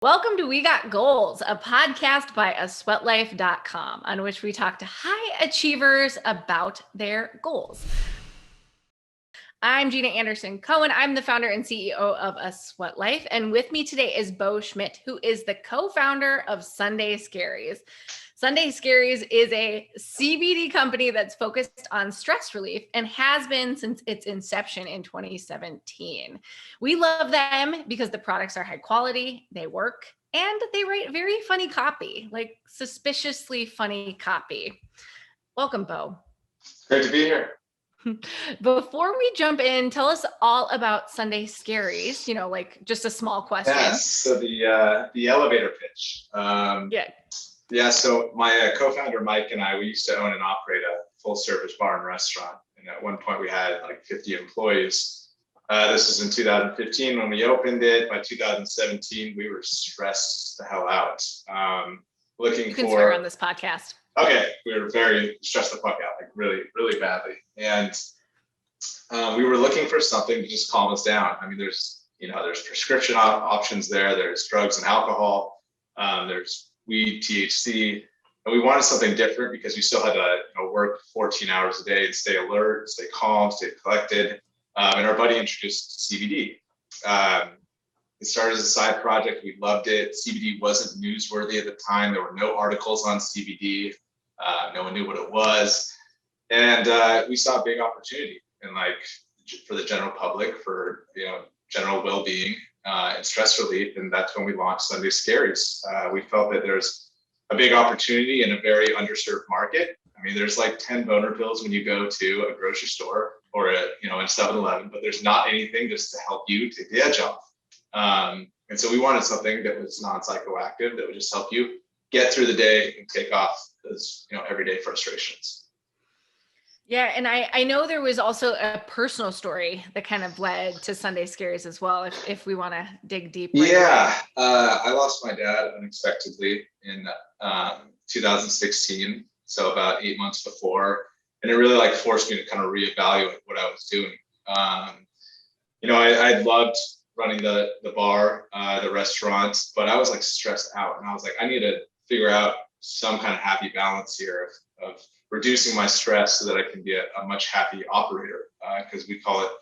Welcome to We Got Goals, a podcast by asweatlife.com on which we talk to high achievers about their goals. I'm Gina Anderson Cohen. I'm the founder and CEO of A Sweat Life. And with me today is Beau Schmitt, who is the co-founder of Sunday Scaries. Sunday Scaries is a CBD company that's focused on stress relief and has been since its inception in 2017. We love them because the products are high quality, they work, and they write very funny copy, like suspiciously funny copy. Welcome, Beau. Great to be here. Before we jump in, tell us all about Sunday Scaries, like just a small question. Yes, so the elevator pitch. Yeah, so my co-founder Mike and I, we used to own and operate a full service bar and restaurant. And at one point we had like 50 employees. This was in 2015 when we opened it. By 2017, we were stressed the hell out. You can swear on this podcast. Okay, we were very stressed the fuck out, like really, really badly. And we were looking for something to just calm us down. I mean, there's prescription options there. There's drugs and alcohol. There's weed, THC. And we wanted something different because we still had to work 14 hours a day and stay alert, stay calm, stay collected. And our buddy introduced CBD. It started as a side project. We loved it. CBD wasn't newsworthy at the time. There were no articles on CBD. No one knew what it was. And we saw a big opportunity and for the general public, for general well-being and stress relief. And that's when we launched Sunday Scaries. We felt that there's a big opportunity in a very underserved market. I mean, there's like 10 boner pills when you go to a grocery store or a 7-Eleven, but there's not anything just to help you take the edge off. And so we wanted something that was non-psychoactive, that would just help you get through the day and take off those everyday frustrations. Yeah, and I know there was also a personal story that kind of led to Sunday Scaries as well, if we want to dig deep. I lost my dad unexpectedly in 2016, so about 8 months before, and it really forced me to kind of reevaluate what I was doing. I loved running the bar, the restaurant, but I was stressed out, and I was I need to figure out some kind of happy balance here of reducing my stress so that I can be a much happy operator. Because we call it,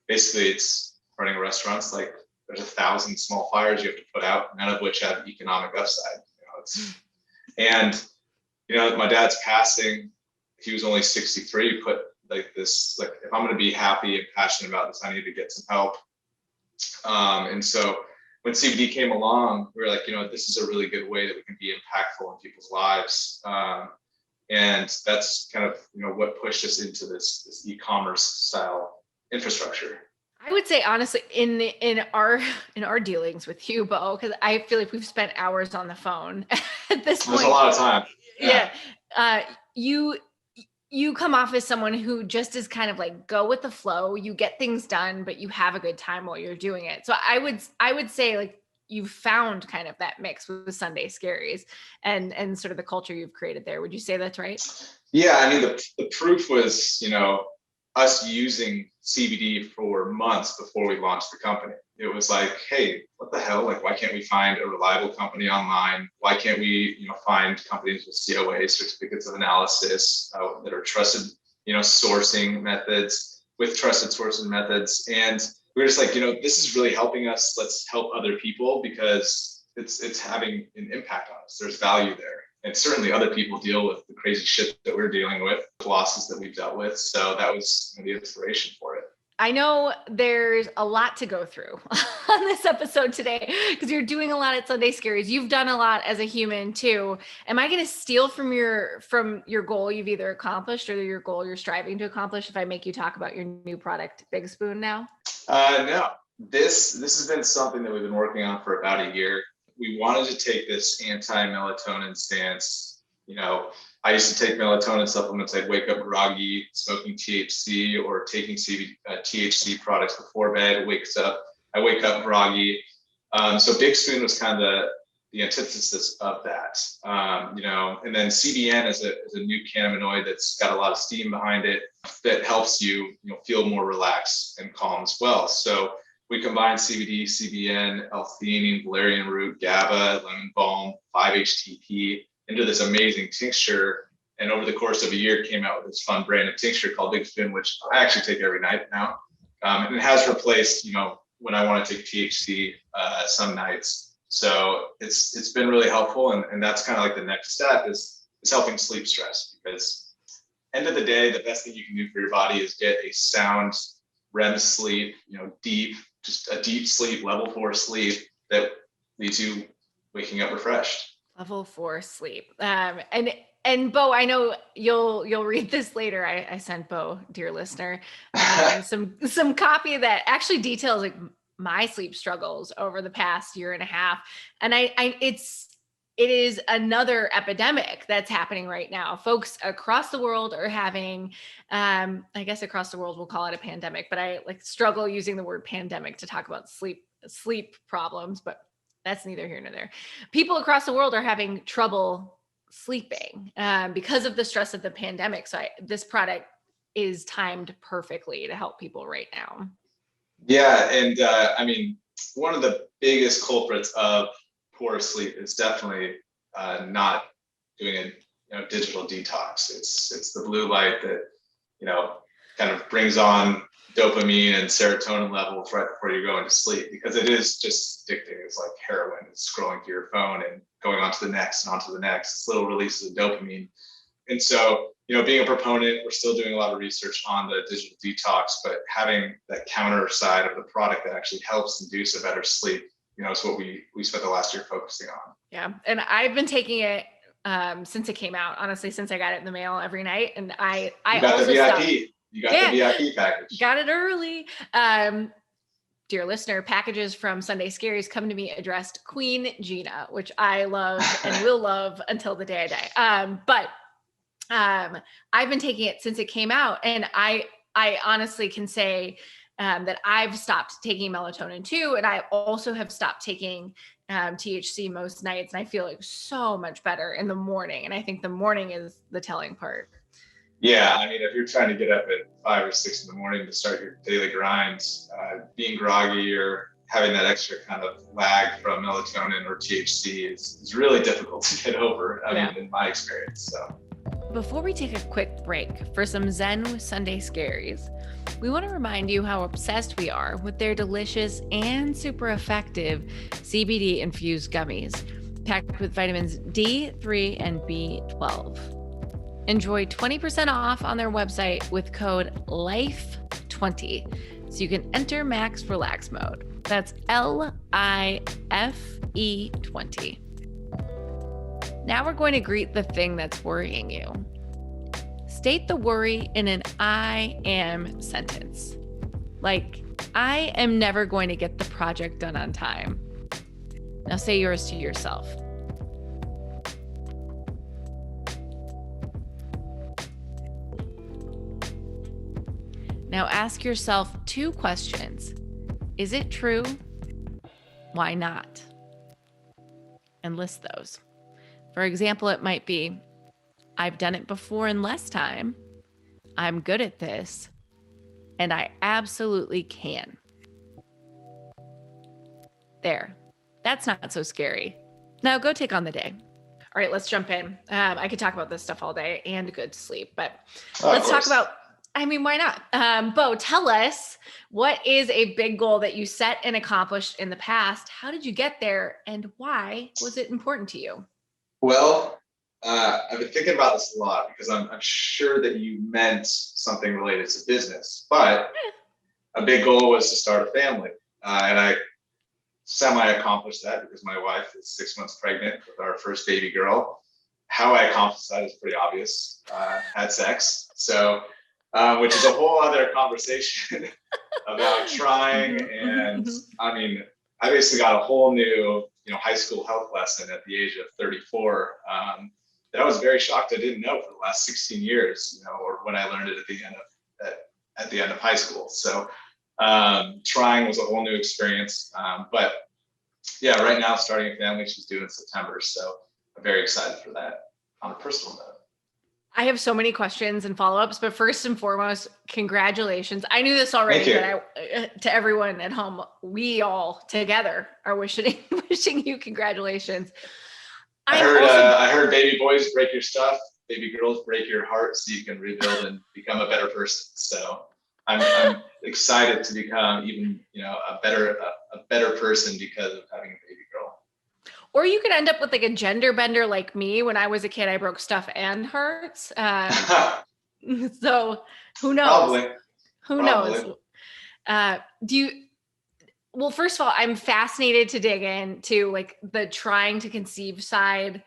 basically it's running restaurants, there's 1,000 small fires you have to put out, none of which have economic upside. My dad's passing, he was only 63, put if I'm going to be happy and passionate about this, I need to get some help. And so when CBD came along, we were this is a really good way that we can be impactful in people's lives. And that's kind of, what pushed us into this e-commerce style infrastructure. I would say, honestly, in our dealings with you, Beau, because I feel like we've spent hours on the phone at this point. There's a lot of time. Yeah. You come off as someone who just is kind of go with the flow. You get things done, but you have a good time while you're doing it. So I would say you've found kind of that mix with Sunday Scaries and sort of the culture you've created there. Would you say that's right? Yeah, I mean, the proof was, us using CBD for months before we launched the company. It was hey, what the hell? Why can't we find a reliable company online? Why can't we, find companies with COA, certificates of analysis, that are trusted, sourcing methods, with trusted sourcing methods? And we were just this is really helping us. Let's help other people because it's having an impact on us. There's value there. And certainly other people deal with the crazy shit that we're dealing with, the losses that we've dealt with. So that was the inspiration for it. I know there's a lot to go through on this episode today because you're doing a lot at Sunday Scaries. You've done a lot as a human too. Am I going to steal from your goal you've either accomplished or your goal you're striving to accomplish if I make you talk about your new product, Big Spoon, now? No, this has been something that we've been working on for about a year. We wanted to take this anti-melatonin stance. I used to take melatonin supplements. I'd wake up groggy, smoking THC or taking THC products before bed. I wake up groggy. So Big Spoon was kind of the antithesis of that. And then CBN is a new cannabinoid that's got a lot of steam behind it that helps you, feel more relaxed and calm as well. So we combine CBD, CBN, L-theanine, valerian root, GABA, lemon balm, 5-HTP into this amazing tincture. And over the course of a year, came out with this fun brand of tincture called Big Fin, which I actually take every night now. And it has replaced, when I want to take THC some nights. So it's been really helpful. And that's kind of like the next step is helping sleep stress, because end of the day, the best thing you can do for your body is get a sound REM sleep, just a deep sleep, level 4 sleep that leaves you waking up refreshed. Level 4 sleep. And Beau, I know you'll read this later. I sent Beau, dear listener, some copy that actually details like my sleep struggles over the past year and a half. And it is another epidemic that's happening right now. Folks across the world are having, I guess across the world we'll call it a pandemic, but I struggle using the word pandemic to talk about sleep problems, but that's neither here nor there. People across the world are having trouble sleeping because of the stress of the pandemic. So this product is timed perfectly to help people right now. Yeah, and one of the biggest culprits of poor sleep is definitely not doing a digital detox. It's the blue light that kind of brings on dopamine and serotonin levels right before you go into sleep, because it is just addicting. It's like heroin. It's scrolling through your phone and going on to the next and on to the next. It's little releases of dopamine. And so, being a proponent, we're still doing a lot of research on the digital detox, but having that counter side of the product that actually helps induce a better sleep, is what we spent the last year focusing on. Yeah. And I've been taking it since it came out, honestly, since I got it in the mail every night. And I got also the VIP. stopped. You got the VIP package. Got it early. Dear listener, packages from Sunday Scaries come to me addressed Queen Gina, which I love and will love until the day I die. But I've been taking it since it came out, and I honestly can say that I've stopped taking melatonin too, and I also have stopped taking THC most nights, and I feel like so much better in the morning. And I think the morning is the telling part. Yeah, if you're trying to get up at 5 or 6 in the morning to start your daily grinds, being groggy or having that extra kind of lag from melatonin or THC is really difficult to get over, in my experience. So, before we take a quick break for some Zen with Sunday Scaries, we want to remind you how obsessed we are with their delicious and super effective CBD infused gummies, packed with vitamins D3 and B12. Enjoy 20% off on their website with code LIFE20 so you can enter max relax mode. That's LIFE20. Now we're going to greet the thing that's worrying you. State the worry in an I am sentence. Like, I am never going to get the project done on time. Now say yours to yourself. Now ask yourself 2 questions. Is it true? Why not? And list those. For example, it might be, I've done it before in less time. I'm good at this. And I absolutely can. There. That's not so scary. Now go take on the day. All right, let's jump in. I could talk about this stuff all day and good sleep, but let's talk about, why not? Beau, tell us, what is a big goal that you set and accomplished in the past? How did you get there, and why was it important to you? Well, I've been thinking about this a lot, because I'm sure that you meant something related to business, but a big goal was to start a family. And I semi-accomplished that because my wife is 6 months pregnant with our first baby girl. How I accomplished that is pretty obvious. Had sex. So, which is a whole other conversation about trying. And I basically got a whole new, high school health lesson at the age of 34 that I was very shocked I didn't know for the last 16 years, or when I learned it at the end of high school. So trying was a whole new experience. But yeah, right now starting a family, she's due in September. So I'm very excited for that on a personal note. I have so many questions and follow-ups, but first and foremost, congratulations. I knew this Thank already, you. but to everyone at home, we all together are wishing you congratulations. I heard baby boys break your stuff, baby girls break your heart, so you can rebuild and become a better person. So I'm excited to become even a better person because of having a baby girl. Or you could end up with like a gender bender like me. When I was a kid, I broke stuff and hearts. So who knows? Probably. Who knows? Well, first of all, I'm fascinated to dig into like the trying to conceive side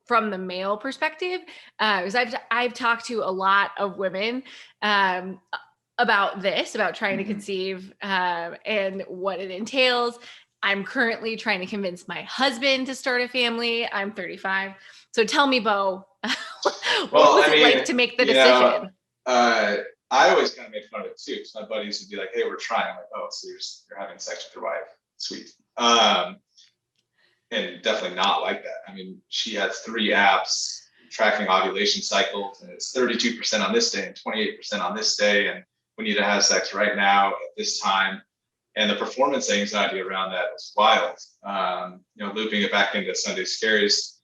from the male perspective, because I've talked to a lot of women about this, about trying to conceive and what it entails. I'm currently trying to convince my husband to start a family. I'm 35. So tell me, Beau, what was it like to make the decision? I always kind of made fun of it too, because my buddies would be like, "Hey, we're trying." I'm like, "Oh, so you're having sex with your wife? Sweet." And definitely not like that. I mean, she has 3 apps tracking ovulation cycles, and it's 32% on this day and 28% on this day, and we need to have sex right now at this time. And the performance anxiety around that is wild. Looping it back into Sunday Scaries,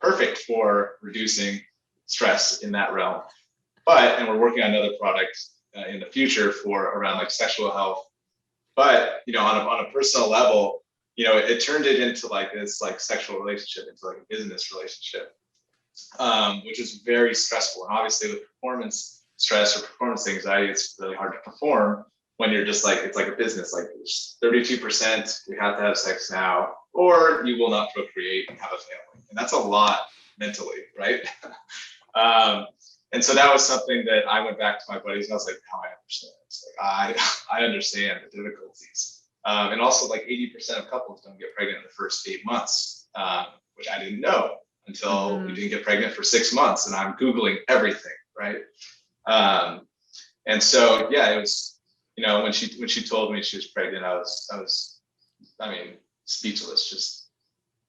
perfect for reducing stress in that realm. And we're working on another product in the future for around like sexual health. But on a personal level, it turned it into like this like sexual relationship, into like a business relationship, which is very stressful. And obviously with performance stress or performance anxiety, it's really hard to perform when you're just like, it's like a business, like 32%, we have to have sex now, or you will not procreate and have a family. And that's a lot mentally, right? And so that was something that I went back to my buddies and I was like, now I understand. It's like, I understand the difficulties. And also like 80% of couples don't get pregnant in the first 8 months, which I didn't know until we didn't get pregnant for 6 months, and I'm Googling everything, right? And so, yeah, it was, when she told me she was pregnant, I was speechless, just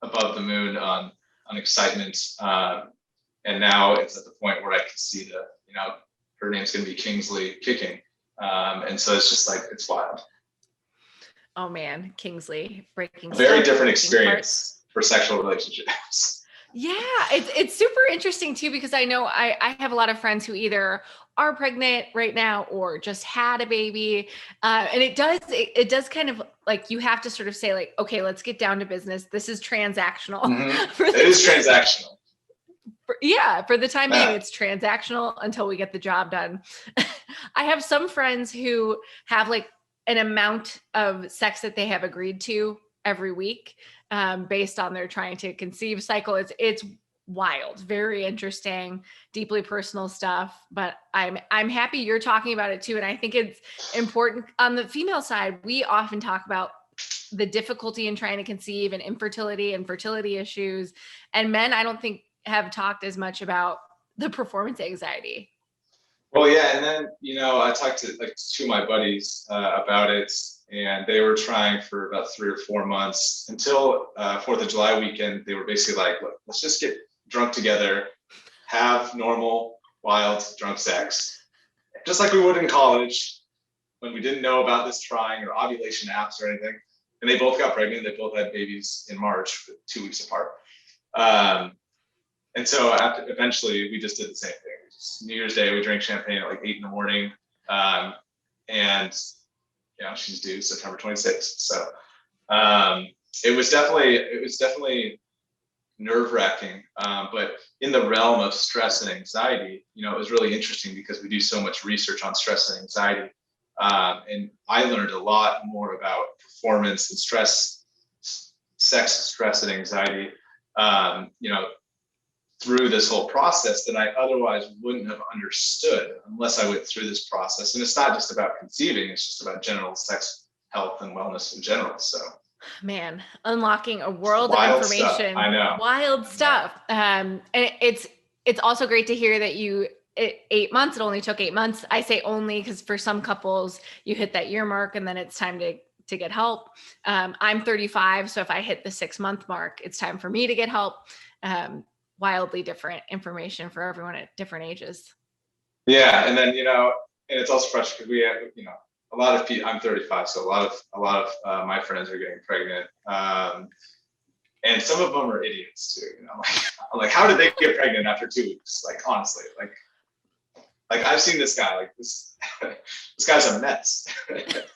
above the moon on excitement. And now it's at the point where I can see her name's going to be Kingsley kicking. And so it's just like, it's wild. Oh man, Kingsley breaking. A very different experience for sexual relationships. Yeah, it's super interesting too, because I know I have a lot of friends who either are pregnant right now or just had a baby. And it does kind of like, you have to sort of say like, okay, let's get down to business. This is transactional. It is transactional. For the time being, it's transactional until we get the job done. I have some friends who have like an amount of sex that they have agreed to every week, based on their trying to conceive cycle. It's wild, very interesting, deeply personal stuff. But I'm happy you're talking about it too. And I think it's important on the female side. We often talk about the difficulty in trying to conceive and infertility and fertility issues. And men, I don't think, have talked as much about the performance anxiety. Well, yeah, and then I talked to like 2 of my buddies about it, and they were trying for about 3 or 4 months until 4th of July weekend. They were basically like, look, let's just get drunk together, have normal, wild, drunk sex, just like we would in college when we didn't know about this trying or ovulation apps or anything. And they both got pregnant. They both had babies in March, 2 weeks apart. And so eventually we just did the same thing. New Year's Day, we drank champagne at like 8 in the morning. She's due September 26th. So it was definitely nerve-wracking. But in the realm of stress and anxiety, it was really interesting because we do so much research on stress and anxiety. And I learned a lot more about performance and stress, sex, stress, and anxiety, through this whole process that I otherwise wouldn't have understood unless I went through this process. And it's not just about conceiving, it's just about general sex health and wellness in general. So man, unlocking a world of information. I know. Wild stuff. And it's also great to hear that 8 months, it only took 8 months. I say only because for some couples you hit that year mark and then it's time to get help. I'm 35. So if I hit the 6-month mark, it's time for me to get help. wildly different information for everyone at different ages. Yeah. And then, and it's also frustrating because we have, a lot of people, I'm 35, so a lot of my friends are getting pregnant. And some of them are idiots too, like how did they get pregnant after 2 weeks? Like, honestly, like I've seen this guy, like this guy's a mess.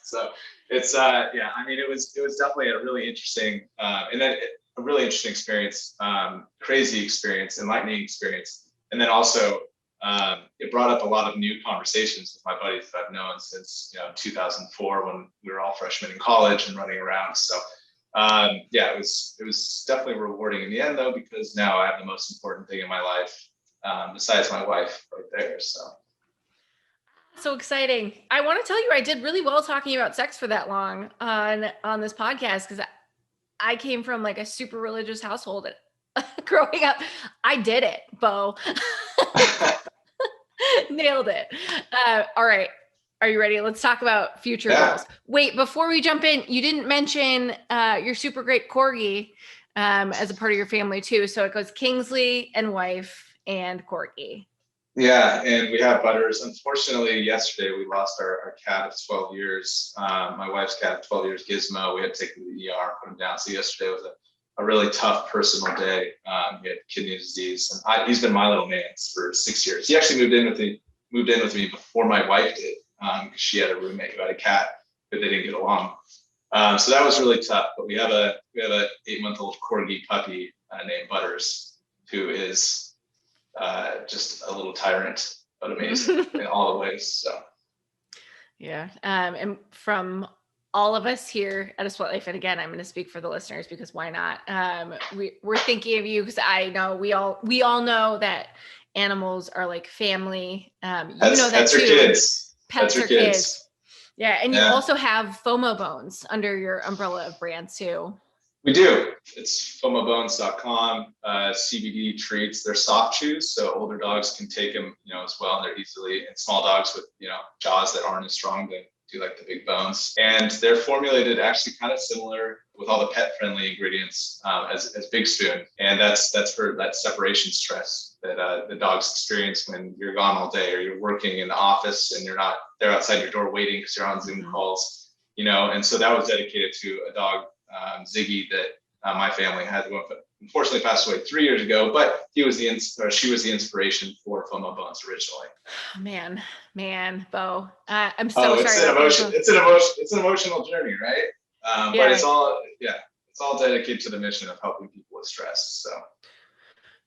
So it's, yeah, I mean, it was definitely a really interesting, and then a really interesting experience, crazy experience, enlightening experience. And then also, it brought up a lot of new conversations with my buddies that I've known since 2004 when we were all freshmen in college and running around. So yeah, it was definitely rewarding in the end though, because now I have the most important thing in my life besides my wife right there. So exciting. I want to tell you, I did really well talking about sex for that long on this podcast because I came from like a super religious household growing up. I did it, Beau. Nailed it. All right. Are you ready? Let's talk about future goals. Wait, before we jump in, you didn't mention your super great corgi as a part of your family too. So it goes Kingsley and wife and corgi. Yeah, and we have Butters. Unfortunately, yesterday we lost our cat of 12 years. My wife's cat of 12 years, Gizmo. We had to take him to the ER and put him down. So yesterday was a really tough personal day. He had kidney disease, and he's been my little man for 6 years. He actually moved in with me before my wife did, because she had a roommate who had a cat, but they didn't get along. So that was really tough. But we have a 8-month-old corgi puppy named Butters, who is just a little tyrant, but amazing in all the ways. So yeah, and from all of us here at A Sweat Life, and again, I'm going to speak for the listeners because why not? We're thinking of you because I know we all know that animals are like family. That's your kids. Pets are kids. Yeah, and you also have FOMO Bones under your umbrella of brands too. We do. It's fomobones.com, Cbd Treats. They're soft chews, so older dogs can take them, as well, and they're easily, and small dogs with, jaws that aren't as strong, they do like the big bones. And they're formulated actually kind of similar with all the pet-friendly ingredients as Big Spoon. And that's for that separation stress that the dogs experience when you're gone all day or you're working in the office and they're outside your door waiting because you're on Zoom calls, and so that was dedicated to a dog, Ziggy, that my family had, who unfortunately passed away 3 years ago, but she was the inspiration for FOMO Bones originally. Man, Beau, I'm so sorry. It's an emotional journey, right? But it's all dedicated to the mission of helping people with stress. So.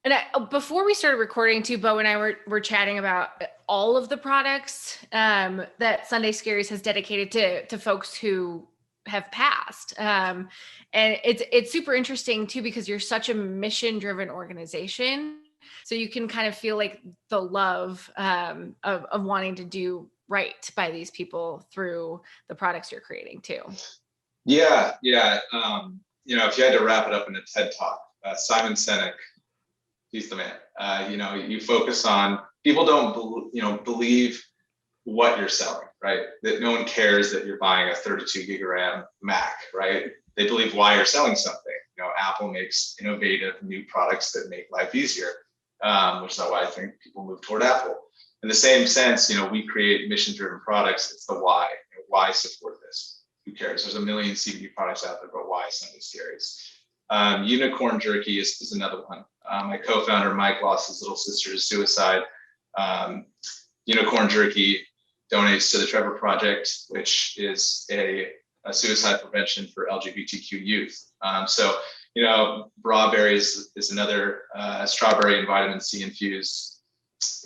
And before we started recording too, Beau and I were chatting about all of the products that Sunday Scaries has dedicated to folks who have passed. And it's super interesting too, because you're such a mission-driven organization. So you can kind of feel like the love of wanting to do right by these people through the products you're creating too. Yeah. If you had to wrap it up in a TED Talk, Simon Sinek, he's the man. You focus on, people don't believe what you're selling, right? That no one cares that you're buying a 32 gig RAM Mac, right? They believe why you're selling something. Apple makes innovative new products that make life easier, which is why I think people move toward Apple. In the same sense, we create mission-driven products. It's the why. Why support this? Who cares? There's a million CBD products out there, but why Sunday Scaries? Unicorn Jerky is another one. My co-founder, Mike, lost his little sister to suicide. Unicorn Jerky donates to the Trevor Project, which is a suicide prevention for LGBTQ youth. Brawberries is another strawberry and vitamin C infused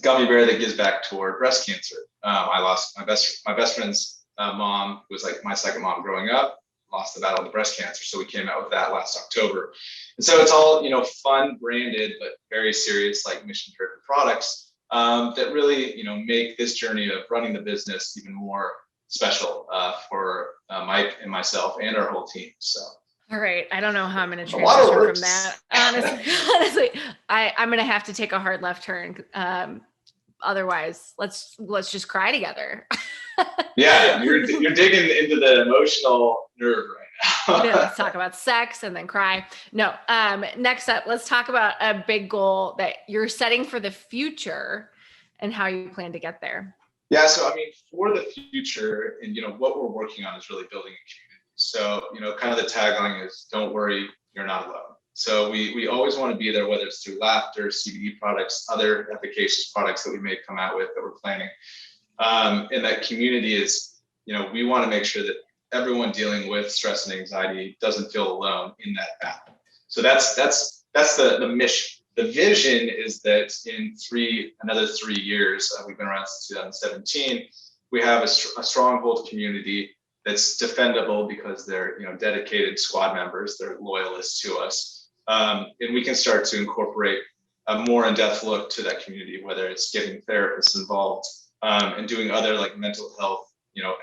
gummy bear that gives back toward breast cancer. I lost my best friend's mom, who was like my second mom growing up, lost the battle with breast cancer. So we came out with that last October. And so it's all, fun, branded, but very serious, like mission-driven products that really, make this journey of running the business even more special for Mike and myself and our whole team. So. All right. I don't know how I'm going to transition from that. Honestly, I'm going to have to take a hard left turn. Otherwise, let's just cry together. Yeah, you're digging into the emotional nerve right Let's talk about sex and then cry. No. Next up, let's talk about a big goal that you're setting for the future and how you plan to get there. Yeah. So, I mean, for the future, and, what we're working on is really building a community. So, kind of the tagline is, don't worry, you're not alone. So we always want to be there, whether it's through laughter, CBD products, other efficacious products that we may come out with that we're planning. And that community is, we want to make sure that everyone dealing with stress and anxiety doesn't feel alone in that battle. So that's the mission. The vision is that in another 3 years, we've been around since 2017, we have a stronghold community that's defendable because they're dedicated squad members, they're loyalists to us. And we can start to incorporate a more in-depth look to that community, whether it's getting therapists involved and doing other like mental health,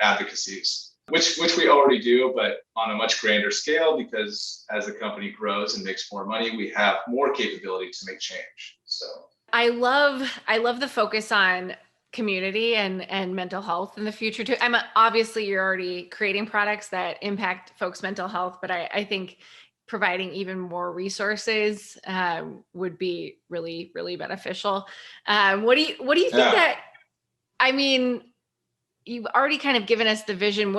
advocacies, which we already do, but on a much grander scale, because as the company grows and makes more money, we have more capability to make change. So I love the focus on community and mental health in the future too. Obviously you're already creating products that impact folks' mental health, but I think providing even more resources would be really, really beneficial. What do you think that, I mean, you've already kind of given us the vision.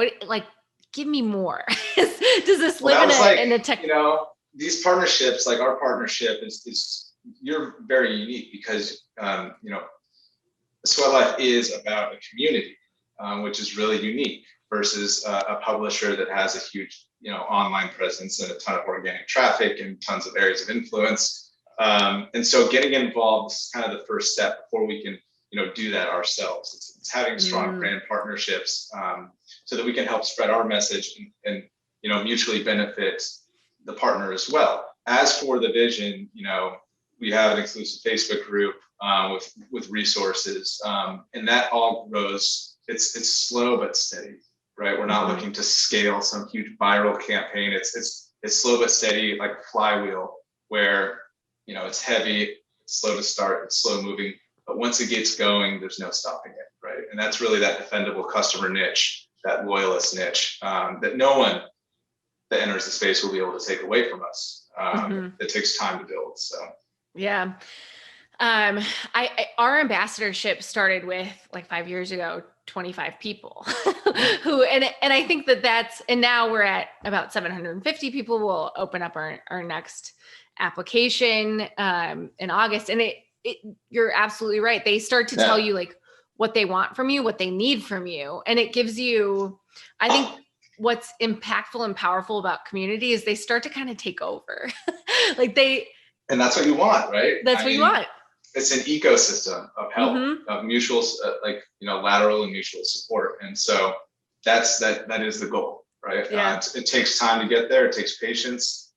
Give me more. Does this live in a tech? These partnerships, like our partnership is you're very unique because, Sweat Life is about a community, which is really unique versus a publisher that has a huge, online presence and a ton of organic traffic and tons of areas of influence. And so getting involved is kind of the first step before we can, do that ourselves. It's having strong brand partnerships so that we can help spread our message and mutually benefit the partner as well. As for the vision, we have an exclusive Facebook group with resources, and that all grows. It's slow but steady, right? We're not looking to scale some huge viral campaign. It's slow but steady, like a flywheel, where it's heavy, it's slow to start, it's slow moving, but once it gets going, there's no stopping it, right? And that's really that defendable customer niche, that loyalist niche, that no one that enters the space will be able to take away from us. It takes time to build. So yeah. Our ambassadorship started with like 5 years ago, 25 people who, and I think and now we're at about 750 people. We'll open up our next application in August. And you're absolutely right. They start to tell you like what they want from you, what they need from you. And it gives you, I think what's impactful and powerful about community is they start to kind of take over. And that's what you want, right? That's what you want. It's an ecosystem of help, of mutual, lateral and mutual support. And so that is the goal, right? Yeah. It takes time to get there. It takes patience.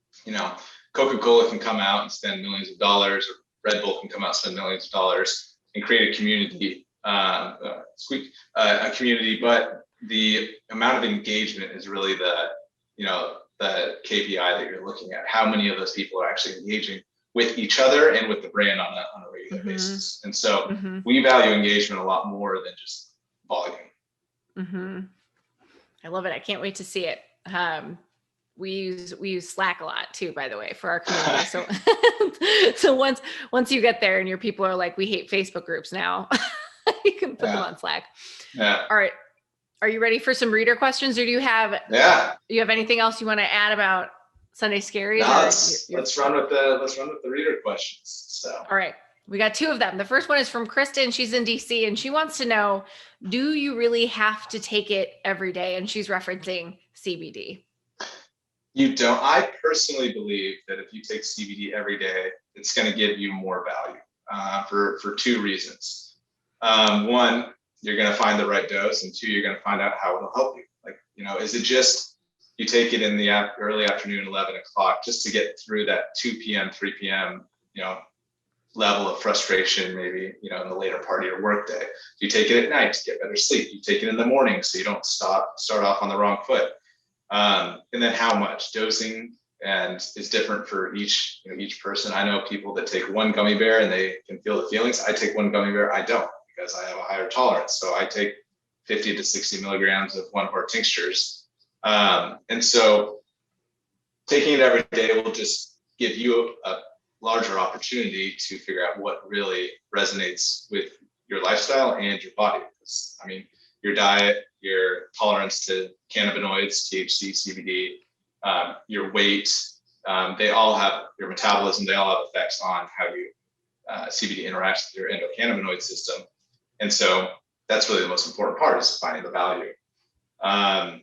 Coca-Cola can come out and spend millions of dollars, or Red Bull can come out and spend millions of dollars and create a community, a community, but the amount of engagement is really the KPI that you're looking at. How many of those people are actually engaging with each other and with the brand on a regular basis? And so we value engagement a lot more than just volume. I love it. I can't wait to see it. We use Slack a lot too, by the way, for our community. So, so once you get there and your people are like, we hate Facebook groups now, you can put them on Slack. Yeah. All right. Are you ready for some reader questions, or do you have anything else you want to add about Sunday Scaries? No, let's run with the reader questions. So all right. We got 2 of them. The first one is from Kristen. She's in DC and she wants to know, do you really have to take it every day? And she's referencing CBD. You don't. I personally believe that if you take CBD every day, it's going to give you more value for 2 reasons. One, you're going to find the right dose, and 2, you're going to find out how it'll help you. Is it just you take it in the early afternoon, 11 o'clock, just to get through that 2 p.m., 3 p.m., level of frustration, maybe, in the later part of your workday? You take it at night to get better sleep. You take it in the morning so you don't start off on the wrong foot. And then how much dosing and is different for each person. I know people that take 1 gummy bear and they can feel the feelings. I take 1 gummy bear, I don't, because I have a higher tolerance. So I take 50 to 60 milligrams of one of our tinctures. And so taking it every day will just give you a larger opportunity to figure out what really resonates with your lifestyle and your body. I mean, your diet, your tolerance to cannabinoids, THC, CBD, your weight, they all have your metabolism, they all have effects on how you CBD interacts with your endocannabinoid system. And so that's really the most important part, is finding the value. Yeah,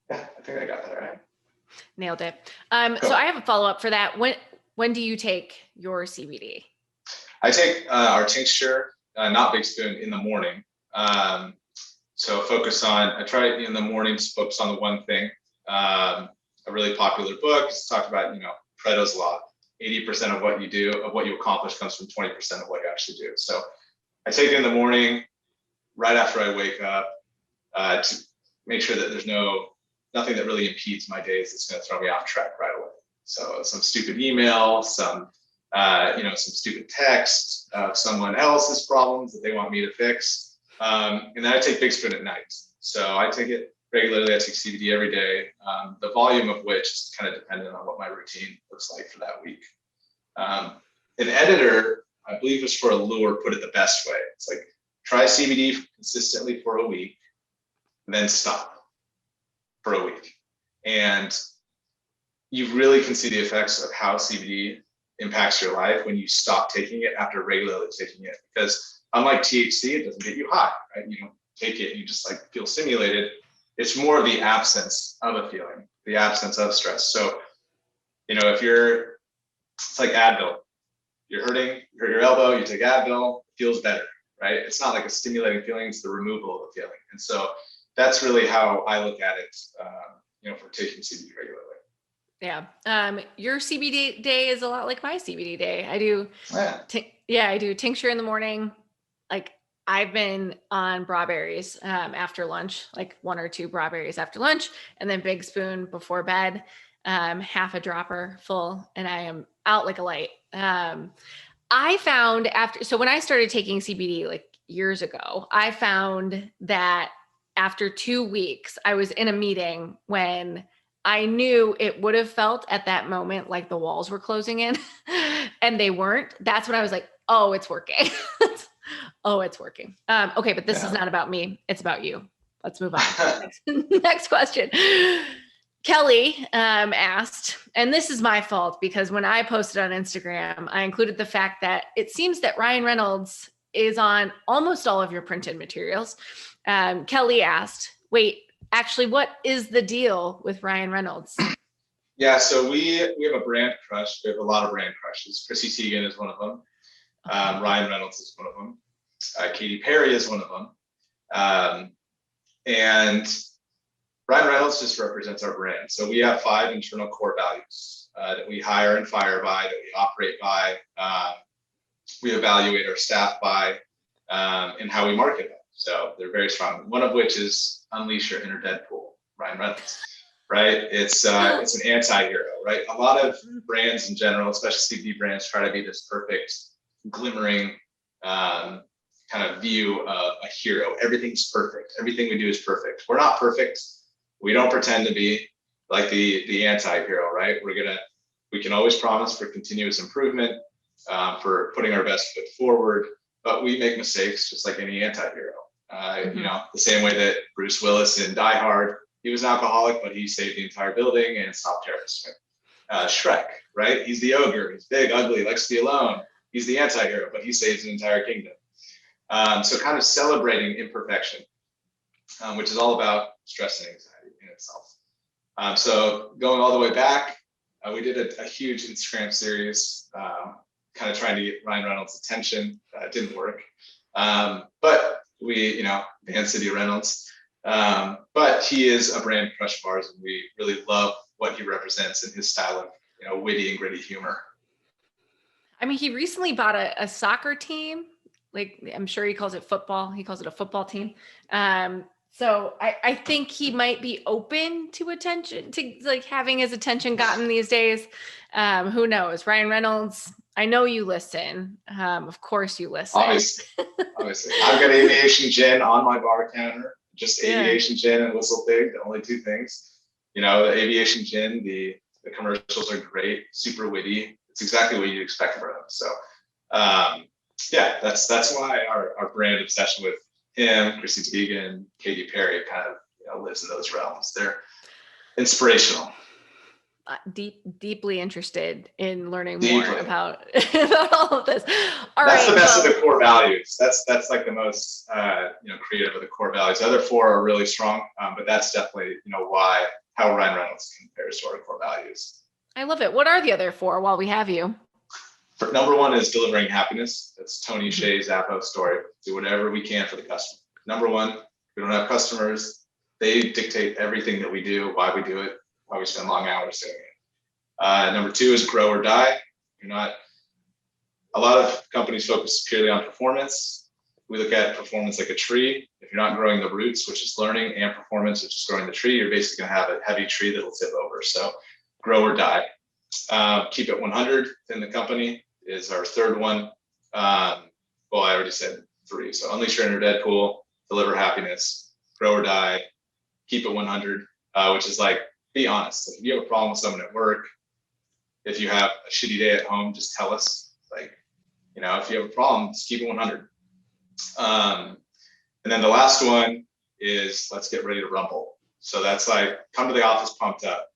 I think I got that right. Nailed it. Cool. So I have a follow-up for that. When do you take your CBD? I take our tincture, not Big Spoon, in the morning. So I try in the mornings, focus on the one thing. A really popular book is talked about, Pareto's law. 80% of what you do, of what you accomplish, comes from 20% of what you actually do. So I take it in the morning, right after I wake up, to make sure that there's nothing that really impedes my days that's going to throw me off track right away. So some stupid email, some stupid text of someone else's problems that they want me to fix. And then I take Big Spoon at night. So I take it regularly. I take CBD every day, the volume of which is kind of dependent on what my routine looks like for that week. An editor, I believe is for Allure, put it the best way. It's like, try CBD consistently for a week, and then stop for a week. And you really can see the effects of how CBD impacts your life when you stop taking it after regularly taking it. Because unlike THC, it doesn't get you high, right? You don't take it, you just like feel stimulated. It's more of the absence of a feeling, the absence of stress. So, it's like Advil. You're hurting, you hurt your elbow, you take Advil, it feels better, right? It's not like a stimulating feeling, it's the removal of the feeling. And so that's really how I look at it, for taking CBD regularly. Yeah. Your CBD day is a lot like my CBD day. I do, I do tincture in the morning. Like, I've been on strawberries after lunch, like 1 or 2 strawberries after lunch, and then Big Spoon before bed, half a dropper full, and I am out like a light. I found so when I started taking CBD like years ago, I found that after 2 weeks, I was in a meeting when I knew it would have felt at that moment like the walls were closing in and they weren't. That's when I was like, oh, it's working. Oh, it's working. Okay, but this is not about me. It's about you. Let's move on. Next question. Kelly asked, and this is my fault because when I posted on Instagram, I included the fact that it seems that Ryan Reynolds is on almost all of your printed materials. Kelly asked, wait, actually, what is the deal with Ryan Reynolds? Yeah, so we have a brand crush. We have a lot of brand crushes. Chrissy Teigen is one of them. Ryan Reynolds is one of them. Katy Perry is one of them. And Ryan Reynolds just represents our brand. So we have 5 internal core values that we hire and fire by, that we operate by, we evaluate our staff by, and how we market them. So they're very strong. One of which is unleash your inner Deadpool, Ryan Reynolds, right? It's an anti-hero, right? A lot of brands in general, especially CBD brands, try to be this perfect, glimmering kind of view of a hero. Everything's perfect. Everything we do is perfect. We're not perfect. We don't pretend to be like the anti-hero, right? We can always promise for continuous improvement, for putting our best foot forward, but we make mistakes just like any anti-hero. The same way that Bruce Willis in Die Hard, he was an alcoholic, but he saved the entire building and stopped terrorists. Shrek, right? He's the ogre. He's big, ugly, likes to be alone. He's the anti-hero, but he saves an entire kingdom. So kind of celebrating imperfection, which is all about stress and anxiety in itself. So going all the way back, we did a huge Instagram series, kind of trying to get Ryan Reynolds' attention. It didn't work. But we, Van City Reynolds. But he is a brand crush of ours, and we really love what he represents in his style of, witty and gritty humor. I mean, he recently bought a soccer team. Like, I'm sure he calls it football. He calls it a football team. So I think he might be open to attention, to like having his attention gotten these days. Who knows? Ryan Reynolds, I know you listen. Of course you listen. Obviously. I've got aviation gin on my bar counter. Just aviation gin and Whistle Pig, the only 2 things. The aviation gin, the commercials are great, super witty. It's exactly what you'd expect from them. So yeah, that's why our brand obsession with him, Chrissy Teigen, Katy Perry kind of lives in those realms. They're inspirational. Deeply interested in learning Deeply. more about all of this. That's the best of the core values. That's like the most creative of the core values. The other four are really strong, but that's definitely how Ryan Reynolds compares to our core values. I love it. What are the other four while we have you? Number one is delivering happiness. That's Tony Hsieh's Zappos story. Do whatever we can for the customer. Number one, we don't have customers. They dictate everything that we do, why we do it, why we spend long hours doing it. Number two is grow or die. A lot of companies focus purely on performance. We look at performance like a tree. If you're not growing the roots, which is learning, and performance, which is growing the tree, you're basically gonna have a heavy tree that'll tip over. So grow or die. Keep it 100 in the company is our third one. I already said three. So unleash your inner Deadpool, deliver happiness, grow or die, keep it 100, which is like, be honest. If you have a problem with someone at work, if you have a shitty day at home, just tell us. If you have a problem, just keep it 100. And then the last one is let's get ready to rumble. So that's like, come to the office pumped up,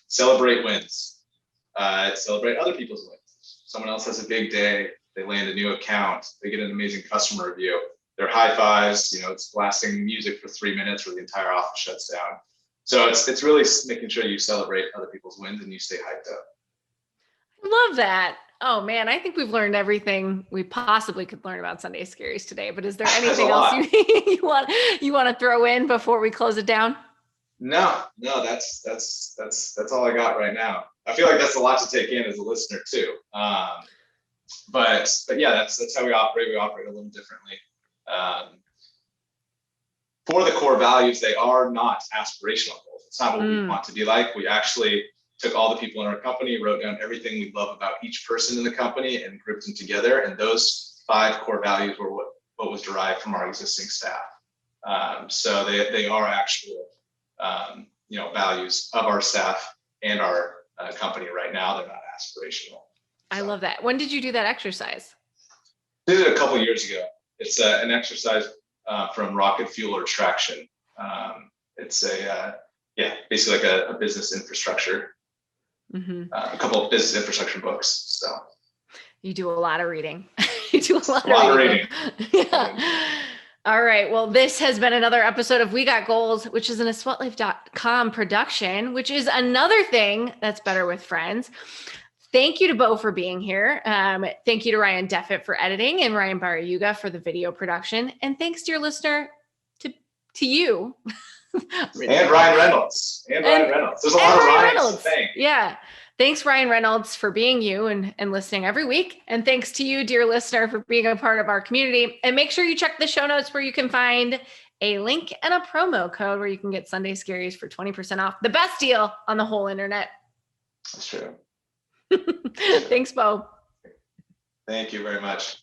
celebrate wins, celebrate other people's wins. Someone else has a big day, they land a new account, they get an amazing customer review, they're high fives, it's blasting music for 3 minutes where the entire office shuts down. So it's really making sure you celebrate other people's wins and you stay hyped up. Love that. Oh man, I think we've learned everything we possibly could learn about Sunday Scaries today, but is there anything else you want to throw in before we close it down? No, that's all I got right now. I feel like that's a lot to take in as a listener too. But yeah, that's how we operate. We operate a little differently. For the core values, they are not aspirational goals. It's not what we want to be like. We actually took all the people in our company, wrote down everything we love about each person in the company and grouped them together. And those 5 core values were what was derived from our existing staff. So they are actual, values of our staff and our company right now. They're not aspirational. I love that. When did you do that exercise? I did it a couple of years ago. It's an exercise from Rocket Fuel or Traction. It's basically like a business infrastructure. A couple of business infrastructure books. So you do a lot of reading. You do a lot of reading. Yeah. All right. Well, this has been another episode of We Got Goals, which is an asweatlife.com production, which is another thing that's better with friends. Thank you to Beau for being here. Thank you to Ryan Deffett for editing and Ryan Barayuga for the video production. And thanks, dear listener, to you. And Ryan Reynolds. There's a lot of Ryans to thank. Yeah. Thanks, Ryan Reynolds, for being you and listening every week. And thanks to you, dear listener, for being a part of our community. And make sure you check the show notes where you can find a link and a promo code where you can get Sunday Scaries for 20% off. The best deal on the whole internet. That's true. Thanks, Beau. Thank you very much.